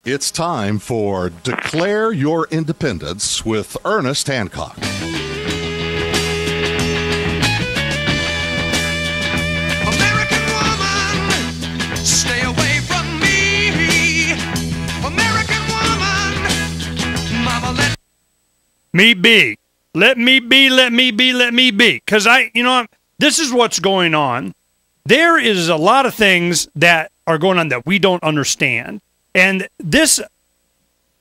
It's time for Declare Your Independence with Ernest Hancock. American woman, stay away from me. American woman, mama, let me be. Let me be, let me be, let me be. Because this is what's going on. There is a lot of things that are going on that we don't understand. And this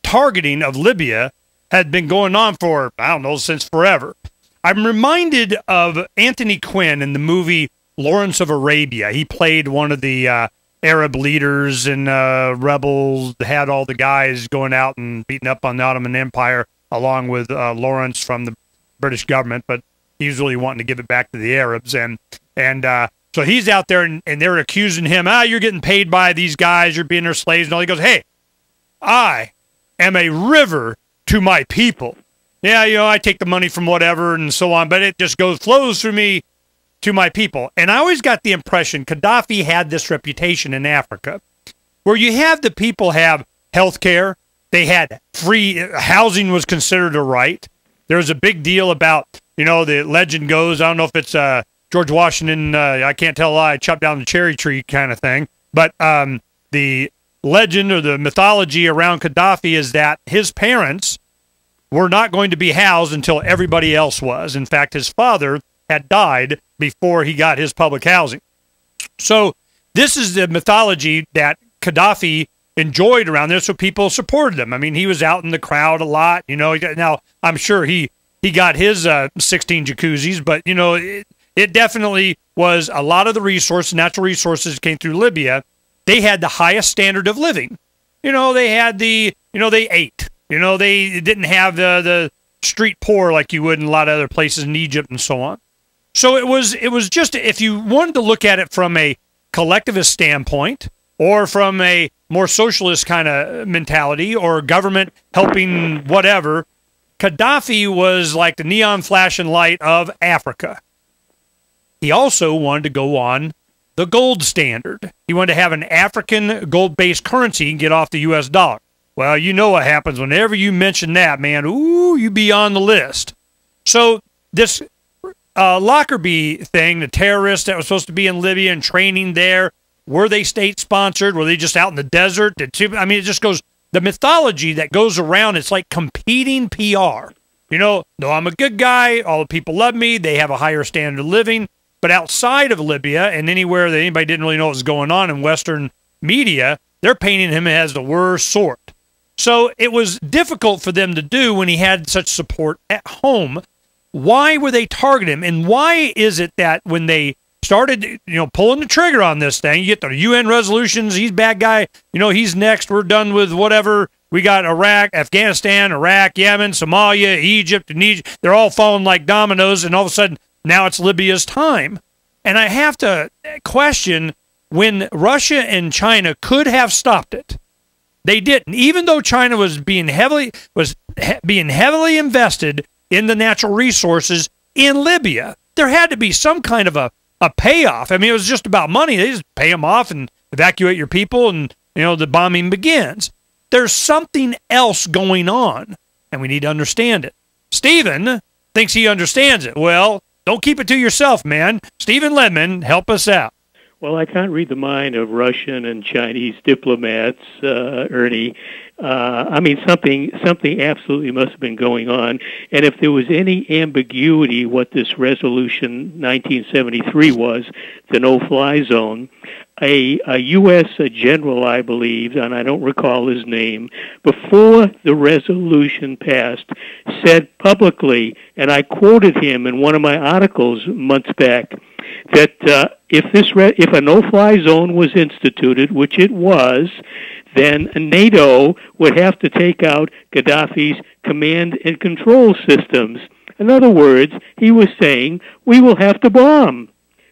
targeting of Libya had been going on for, I don't know, since forever. I'm reminded of Anthony Quinn in the movie Lawrence of Arabia. He played one of the Arab leaders and rebels, had all the guys going out and beating up on the Ottoman Empire, along with Lawrence from the British government, but he was really wanting to give it back to the Arabs. And so he's out there, and they're accusing him, you're getting paid by these guys, you're being their slaves, and all. He goes, hey, I am a river to my people. Yeah, I take the money from whatever and so on, but it just flows through me to my people. And I always got the impression Gaddafi had this reputation in Africa, where you have the people have health care, they had free housing was considered a right. There was a big deal about, the legend goes, I don't know if it's George Washington, I can't tell a lie, chopped down the cherry tree kind of thing. But the legend or the mythology around Gaddafi is that his parents were not going to be housed until everybody else was. In fact, his father had died before he got his public housing. So this is the mythology that Gaddafi enjoyed around there, so people supported him. I mean, he was out in the crowd a lot. Now, I'm sure he got his 16 jacuzzis, but, it definitely was a lot of the natural resources came through Libya. They had the highest standard of living. They had they ate. They didn't have the street poor like you would in a lot of other places in Egypt and so on. So it was just, if you wanted to look at it from a collectivist standpoint or from a more socialist kind of mentality or government helping whatever, Gaddafi was like the neon flashing light of Africa. He also wanted to go on the gold standard. He wanted to have an African gold-based currency and get off the U.S. dollar. Well, you know what happens whenever you mention that, man. Ooh, you be on the list. So this Lockerbie thing, the terrorists that was supposed to be in Libya and training there, were they state-sponsored? Were they just out in the desert? It just goes, the mythology that goes around, it's like competing PR. No, I'm a good guy. All the people love me. They have a higher standard of living. But outside of Libya and anywhere that anybody didn't really know what was going on in Western media, they're painting him as the worst sort. So it was difficult for them to do when he had such support at home. Why were they targeting him? And why is it that when they started, pulling the trigger on this thing, you get the UN resolutions, he's bad guy, he's next, we're done with whatever. We got Afghanistan, Iraq, Yemen, Somalia, Egypt, and Egypt. They're all falling like dominoes, and all of a sudden, now it's Libya's time. And I have to question when Russia and China could have stopped it. They didn't. Even though China was being heavily invested in the natural resources in Libya, there had to be some kind of a payoff. I mean, it was just about money. They just pay them off and evacuate your people, and the bombing begins. There's something else going on, and we need to understand it. Stephen thinks he understands it. Well, don't keep it to yourself, man. Stephen Lendman, help us out. Well, I can't read the mind of Russian and Chinese diplomats, Ernie. Something absolutely must have been going on. And if there was any ambiguity what this resolution 1973 was, the no-fly zone, a U.S. general, I believe, and I don't recall his name, before the resolution passed, said publicly, and I quoted him in one of my articles months back, that if a no-fly zone was instituted, which it was, then NATO would have to take out Gaddafi's command and control systems. In other words, he was saying, we will have to bomb.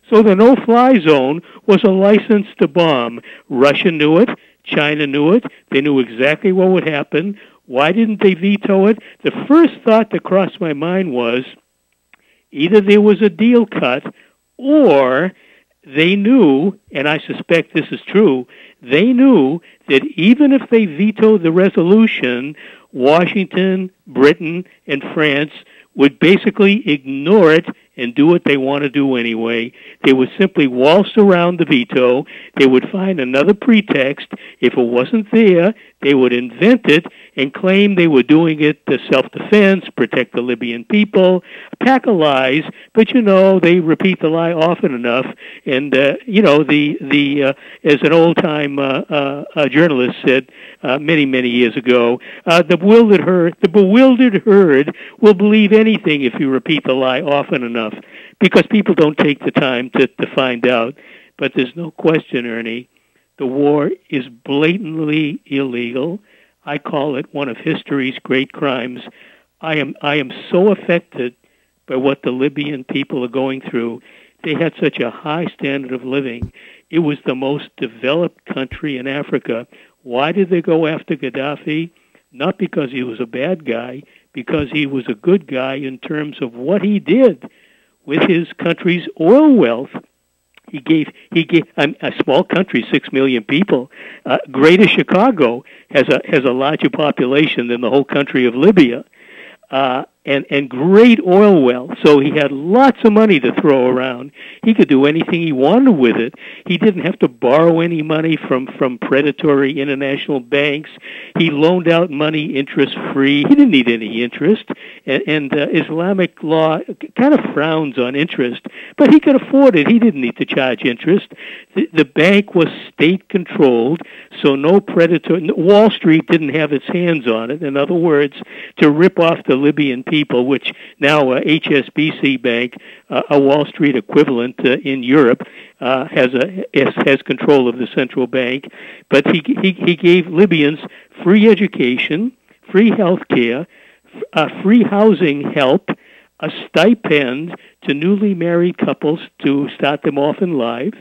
So the no-fly zone was a license to bomb. Russia knew it. China knew it. They knew exactly what would happen. Why didn't they veto it? The first thought that crossed my mind was either there was a deal cut or they knew, and I suspect this is true, they knew that even if they vetoed the resolution, Washington, Britain, and France would basically ignore it and do what they want to do anyway. They would simply waltz around the veto. They would find another pretext. If it wasn't there, they would invent it and claim they were doing it to self-defense, protect the Libyan people, a pack of lies. But, they repeat the lie often enough. And, as an old-time journalist said many, many years ago, the bewildered herd will believe anything if you repeat the lie often enough, because people don't take the time to find out. But there's no question, Ernie, the war is blatantly illegal. I call it one of history's great crimes. I am so affected by what the Libyan people are going through. They had such a high standard of living. It was the most developed country in Africa. Why did they go after Gaddafi? Not because he was a bad guy, because he was a good guy in terms of what he did with his country's oil wealth. He gave a small country, 6 million people. Greater Chicago has a larger population than the whole country of Libya, and great oil wealth. So he had lots of money to throw around. He could do anything he wanted with it. He didn't have to borrow any money from predatory international banks. He loaned out money interest-free. He didn't need any interest. And Islamic law kind of frowns on interest, but he could afford it. He didn't need to charge interest. The bank was state-controlled, so no predator. Wall Street didn't have its hands on it. In other words, to rip off the Libyan people, which now HSBC Bank, a Wall Street equivalent in Europe, has control of the central bank. But he gave Libyans free education, free health care, free housing help, a stipend to newly married couples to start them off in life,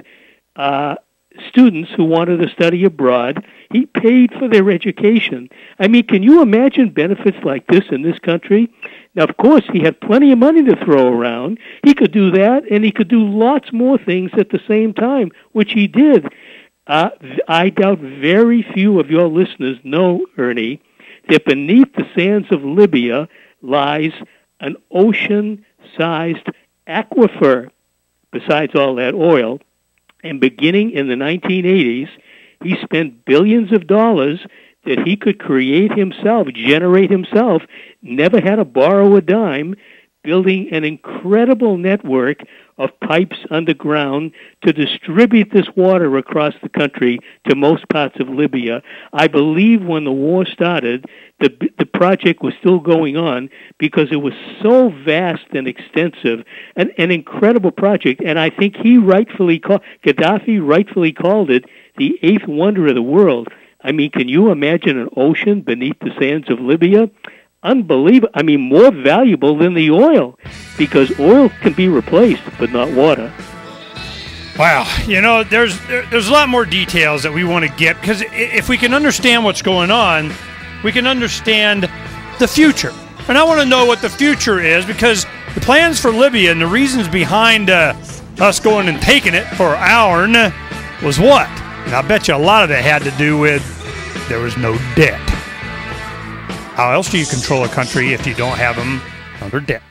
students who wanted to study abroad. He paid for their education. I mean, can you imagine benefits like this in this country? Now, of course, he had plenty of money to throw around. He could do that, and he could do lots more things at the same time, which he did. I doubt very few of your listeners know, Ernie, that beneath the sands of Libya lies an ocean-sized aquifer, besides all that oil. And beginning in the 1980s, he spent billions of dollars that he could create himself, generate himself, never had to borrow a dime, building an incredible network of pipes underground to distribute this water across the country to most parts of Libya. I believe when the war started, the project was still going on because it was so vast and extensive, an incredible project. And I think Gaddafi rightfully called it the eighth wonder of the world. I mean, can you imagine an ocean beneath the sands of Libya? Unbelievable. I mean, more valuable than the oil, because oil can be replaced, but not water. Wow. There's a lot more details that we want to get, because if we can understand what's going on, we can understand the future. And I want to know what the future is, because the plans for Libya and the reasons behind us going and taking it for ourn was what? And I bet you a lot of it had to do with there was no debt. How else do you control a country if you don't have them under debt?